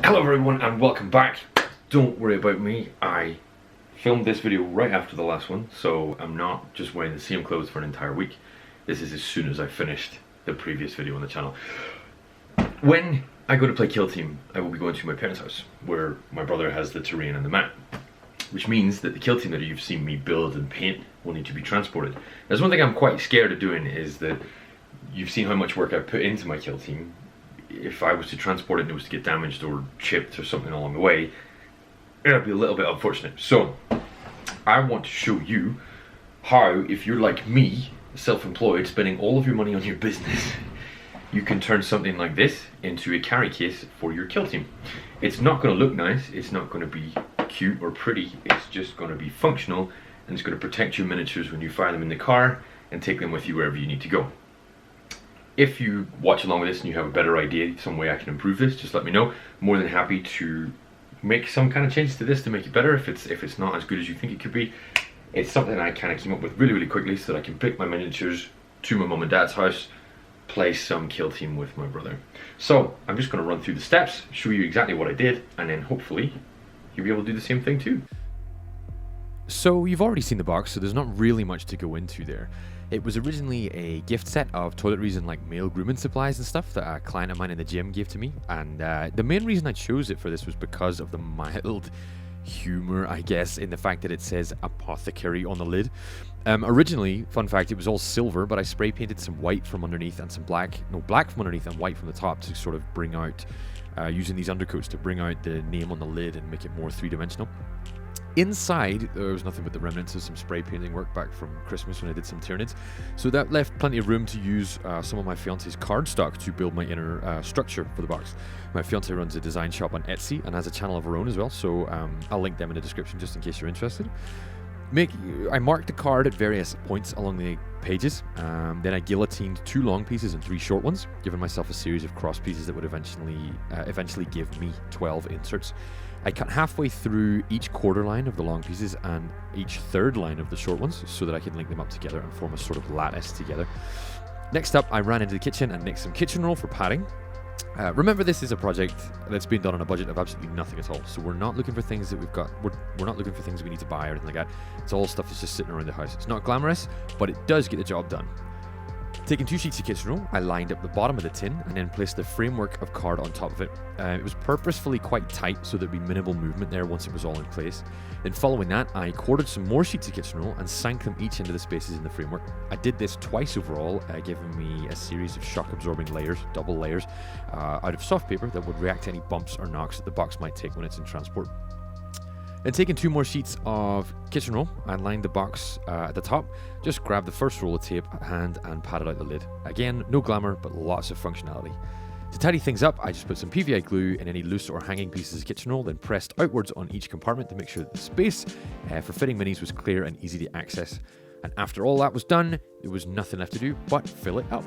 Hello everyone and welcome back. Don't worry about me, I filmed this video right after the last one, so I'm not just wearing the same clothes for an entire week. This is as soon as I finished the previous video on the channel. When I go to play Kill Team, I will be going to my parents' house, where my brother has the terrain and the map. Which means that the Kill Team that you've seen me build and paint will need to be transported. There's one thing I'm quite scared of doing is that you've seen how much work I put into my Kill Team. If I was to transport it and it was to get damaged or chipped or something along the way, it would be a little bit unfortunate. So I want to show you how, if you're like me, self-employed, spending all of your money on your business, you can turn something like this into a carry case for your Kill Team. It's not going to look nice, it's not going to be cute or pretty, it's just going to be functional, and it's going to protect your miniatures when you fire them in the car and take them with you wherever you need to go. If you watch along with this and you have a better idea, some way I can improve this, just let me know. More than happy to make some kind of changes to this to make it better if it's not as good as you think it could be. It's something I kind of came up with really quickly so that I can pick my miniatures to my mum and dad's house, play some Kill Team with my brother. So I'm just going to run through the steps, show you exactly what I did, and then hopefully you'll be able to do the same thing too. So you've already seen the box, so there's not really much to go into there. It was originally a gift set of toiletries and like male grooming supplies and stuff that a client of mine in the gym gave to me, and the main reason I chose it for this was because of the mild humor, I guess, in the fact that it says apothecary on the lid. Originally, fun fact, it was all silver, but I spray painted some white from underneath and some black from underneath and white from the top to sort of bring out, using these undercoats to bring out the name on the lid and make it more three-dimensional. Inside, there was nothing but the remnants of some spray painting work back from Christmas when I did some Tyranids. So that left plenty of room to use some of my fiance's cardstock to build my inner structure for the box. My fiance runs a design shop on Etsy and has a channel of her own as well, so I'll link them in the description just in case you're interested. I marked the card at various points along the pages, then I guillotined 2 long pieces and 3 short ones, giving myself a series of cross pieces that would eventually give me 12 inserts. I cut halfway through each quarter line of the long pieces and each third line of the short ones so that I can link them up together and form a sort of lattice together. Next up, I ran into the kitchen and mixed some kitchen roll for padding. Remember, this is a project that's been done on a budget of absolutely nothing at all, so we're not looking for things that we're not looking for things we need to buy or anything like that. It's all stuff that's just sitting around the house. It's not glamorous, but it does get the job done. Taking 2 sheets of kitchen roll, I lined up the bottom of the tin and then placed the framework of card on top of it. It was purposefully quite tight so there'd be minimal movement there once it was all in place. Then following that, I quartered some more sheets of kitchen roll and sank them each into the spaces in the framework. I did this twice overall, giving me a series of shock-absorbing layers, double layers, out of soft paper that would react to any bumps or knocks that the box might take when it's in transport. Then taking 2 more sheets of kitchen roll, I lined the box at the top, just grabbed the first roll of tape at hand and padded out the lid. Again, no glamour, but lots of functionality. To tidy things up, I just put some PVA glue in any loose or hanging pieces of kitchen roll, then pressed outwards on each compartment to make sure that the space for fitting minis was clear and easy to access. And after all that was done, there was nothing left to do but fill it up.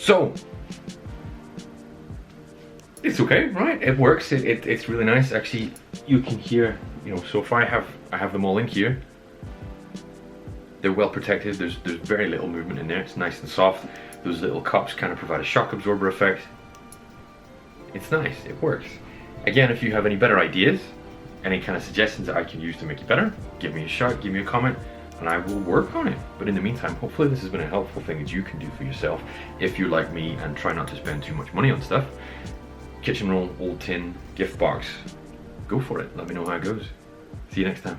So it's okay, right? It works. It's really nice. Actually, you can hear, so if I have them all in here, they're well protected. There's very little movement in there. It's nice and soft. Those little cups kind of provide a shock absorber effect. It's nice. It works. Again, if you have any better ideas, any kind of suggestions that I can use to make it better, give me a shout, give me a comment, and I will work on it. But in the meantime, hopefully this has been a helpful thing that you can do for yourself if you're like me and try not to spend too much money on stuff. Kitchen roll, old tin, gift box, go for it. Let me know how it goes. See you next time.